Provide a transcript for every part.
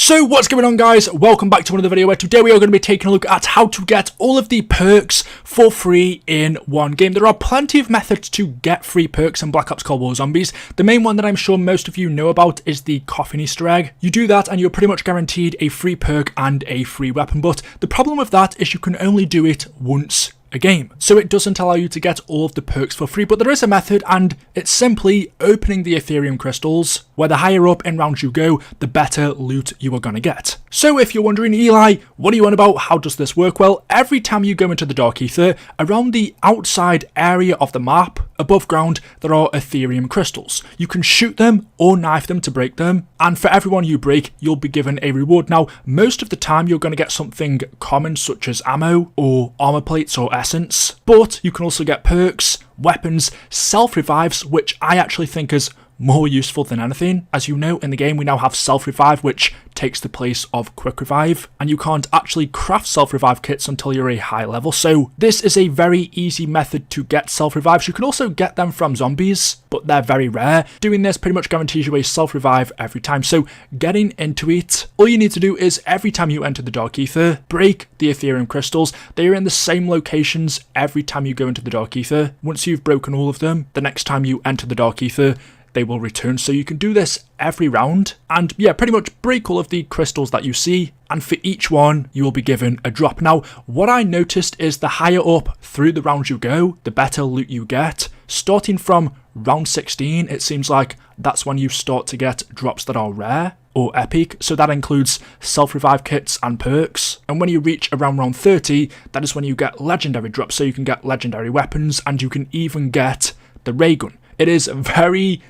So what's going on, guys? Welcome back to another video where today we are going to be taking a look at how to get all of the perks for free in one game. There are plenty of methods to get free perks in Black Ops Cold War Zombies. The main one that I'm sure most of you know about is the coffin Easter egg. You do that and you're pretty much guaranteed a free perk and a free weapon, but the problem with that is you can only do it once a game, so it doesn't allow you to get all of the perks for free. But there is a method, and it's simply opening the Ethereum crystals, where the higher up in rounds you go, the better loot you are going to get. So if you're wondering, Eli, what are you on about? How does this work? Well, every time you go into the Dark Ether, around the outside area of the map, above ground, there are Ethereum crystals. You can shoot them or knife them to break them, and for every one you break, you'll be given a reward. Now, most of the time you're going to get something common such as ammo or armor plates or essence, but you can also get perks, weapons, self-revives, which I actually think is more useful than anything. As you know, in the game we now have self-revive, which takes the place of quick revive, and you can't actually craft self-revive kits until you're a high level, so this is a very easy method to get self-revives. You can also get them from zombies, but they're very rare. Doing this pretty much guarantees you a self-revive every time, so getting into it, all you need to do is every time you enter the Dark Ether, break the Ethereum crystals. They are in the same locations every time you go into the Dark Ether. Once you've broken all of them, the next time you enter the Dark Ether, they will return. So you can do this every round and yeah, pretty much break all of the crystals that you see, and for each one you will be given a drop. Now, what I noticed is the higher up through the rounds you go, the better loot you get. Starting from round 16, it seems like that's when you start to get drops that are rare or epic, so that includes self-revive kits and perks. And when you reach around round 30, that is when you get legendary drops, so you can get legendary weapons, and you can even get the Raygun. It is very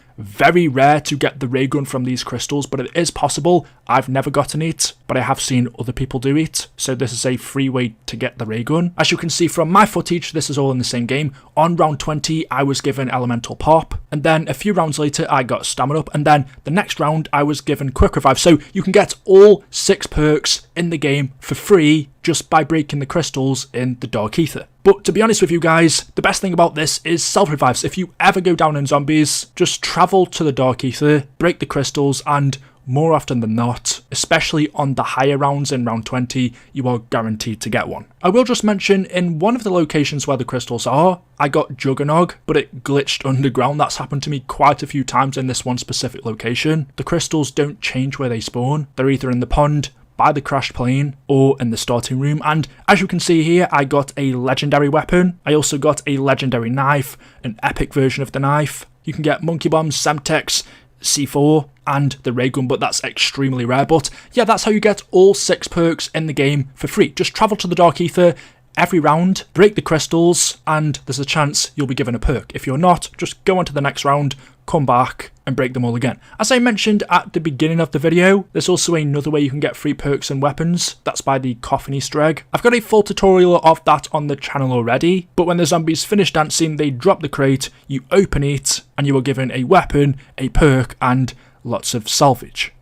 rare to get the Raygun from these crystals, but it is possible. I've never gotten it, but I have seen other people do it, so this is a free way to get the Raygun. As you can see from my footage, this is all in the same game. On round 20, I was given Elemental Pop, and then a few rounds later, I got Stamina Up, and then the next round, I was given Quick Revive. So you can get all 6 perks in the game for free just by breaking the crystals in the Dark Ether. But to be honest with you guys, the best thing about this is self-revives. If you ever go down in zombies, just travel to the Dark Ether, break the crystals, and more often than not, especially on the higher rounds in round 20, you are guaranteed to get one. I will just mention, in one of the locations where the crystals are, I got Juggernog, but it glitched underground. That's happened to me quite a few times in this one specific location. The crystals don't change where they spawn. They're either in the pond, by the crashed plane, or in the starting room. And as you can see here, I got a legendary weapon. I also got a legendary knife, an epic version of the knife. You can get monkey bombs, Semtex, C4, and the Raygun, but that's extremely rare. But yeah, that's how you get all 6 perks in the game for free. Just travel to the Dark Ether every round, break the crystals, and there's a chance you'll be given a perk. If you're not, just go on to the next round, come back, and break them all again. As I mentioned at the beginning of the video, there's also another way you can get free perks and weapons. That's by the coffin Easter egg. I've got a full tutorial of that on the channel already, but when the zombies finish dancing, they drop the crate, you open it, and you are given a weapon, a perk, and lots of salvage.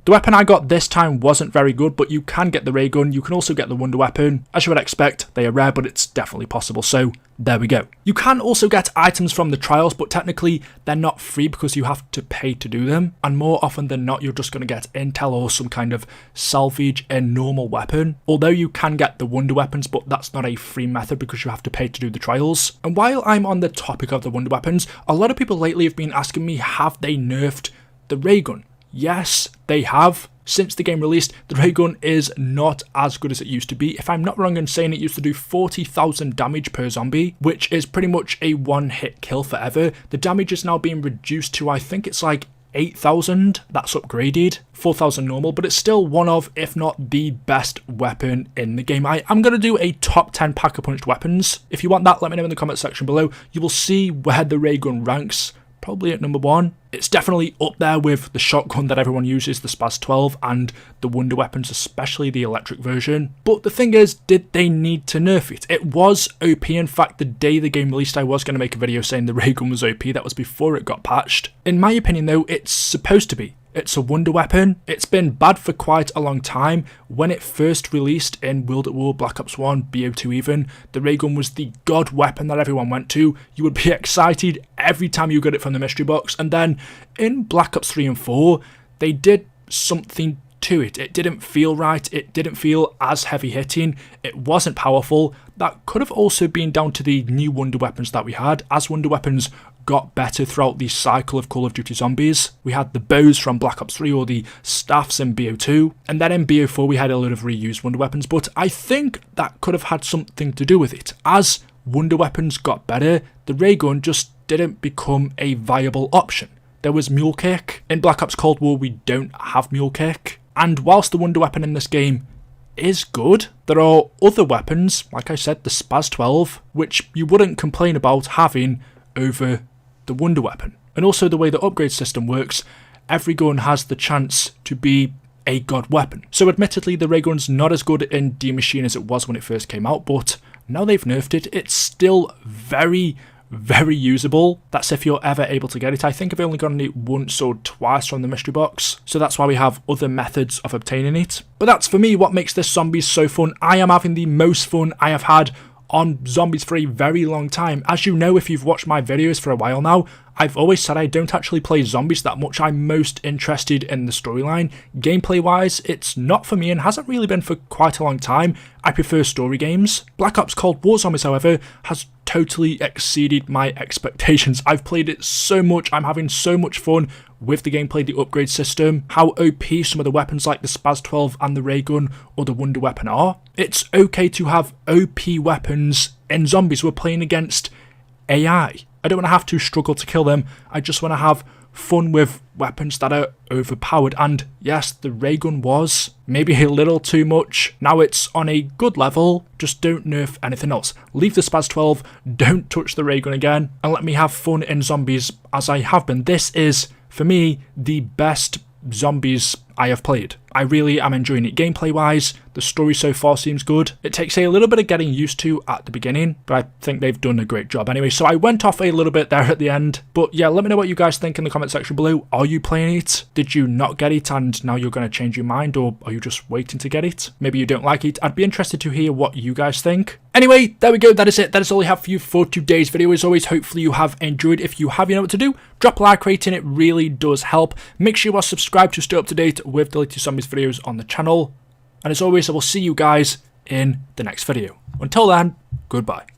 The weapon I got this time wasn't very good, but you can get the Raygun. You can also get the Wonder Weapon. As you would expect, they are rare, but it's definitely possible, so there we go. You can also get items from the trials, but technically they're not free because you have to pay to do them, and more often than not, you're just going to get intel or some kind of salvage in normal weapon. Although you can get the Wonder Weapons, but that's not a free method because you have to pay to do the trials. And while I'm on the topic of the Wonder Weapons, a lot of people lately have been asking me, have they nerfed the Raygun? Yes, they have. Since the game released, the Raygun is not as good as it used to be. If I'm not wrong in saying it used to do 40,000 damage per zombie, which is pretty much a one-hit kill forever. The damage is now being reduced to, I think it's like 8,000, that's upgraded, 4,000 normal, but it's still one of, if not the best weapon in the game. I'm going to do a top 10 Pack-a-Punched weapons. If you want that, let me know in the comment section below. You will see where the Raygun ranks probably at number 1. It's definitely up there with the shotgun that everyone uses, the Spaz 12, and the wonder weapons, especially the electric version. But the thing is, did they need to nerf it? It was OP. In fact, the day the game released, I was going to make a video saying the Raygun was OP. That was before it got patched. In my opinion though, it's supposed to be. It's a wonder weapon. It's been bad for quite a long time. When it first released in World at War, Black Ops 1, BO2 even, the Raygun was the god weapon that everyone went to. You would be excited every time you got it from the mystery box. And then in Black Ops 3 and 4, they did something to it. It didn't feel right. It didn't feel as heavy hitting. It wasn't powerful. That could have also been down to the new wonder weapons that we had. As wonder weapons got better throughout the cycle of Call of Duty Zombies, we had the bows from Black Ops 3 or the staffs in BO2, and then in BO4 we had a load of reused wonder weapons, but I think that could have had something to do with it. As wonder weapons got better, the Raygun just didn't become a viable option. There was Mule Kick. In Black Ops Cold War we don't have Mule Kick, and whilst the wonder weapon in this game is good, there are other weapons, like I said, the Spaz 12, which you wouldn't complain about having over the wonder weapon. And also the way the upgrade system works, every gun has the chance to be a god weapon. So admittedly the Raygun's not as good in the Maschine as it was when it first came out, but now they've nerfed it, it's still very usable. That's if you're ever able to get it. I think I've only gotten it once or twice from the mystery box, so that's why we have other methods of obtaining it. But that's for me what makes this Zombies so fun. I am having the most fun I have had on Zombies for a very long time. As you know, if you've watched my videos for a while now, I've always said I don't actually play Zombies that much. I'm most interested in the storyline. Gameplay wise, it's not for me and hasn't really been for quite a long time. I prefer story games. Black Ops Cold War Zombies, however, has totally exceeded my expectations. I've played it so much, I'm having so much fun with the gameplay, the upgrade system, how OP some of the weapons like the Spaz 12 and the Raygun or the wonder weapon are. It's okay to have OP weapons in Zombies. We're playing against AI. I don't want to have to struggle to kill them. I just want to have fun with weapons that are overpowered. And yes, the Raygun was maybe a little too much. Now it's on a good level. Just don't nerf anything else. Leave the Spaz 12, don't touch the Raygun again, and let me have fun in Zombies as I have been. This is, for me, the best Zombies I have played. I really am enjoying it. Gameplay wise, the story so far seems good. It takes a little bit of getting used to at the beginning, but I think they've done a great job anyway. So I went off a little bit there at the end, but yeah, let me know what you guys think in the comment section below. Are you playing it? Did you not get it and now you're going to change your mind, or are you just waiting to get it? Maybe you don't like it. I'd be interested to hear what you guys think. Anyway, there we go. That is it. That is all I have for you for today's video. As always, hopefully you have enjoyed. If you have, you know what to do. Drop a like rating. It really does help. Make sure you are subscribed to stay up to date with the latest Zombies videos on the channel. And as always, I will see you guys in the next video. Until then, goodbye.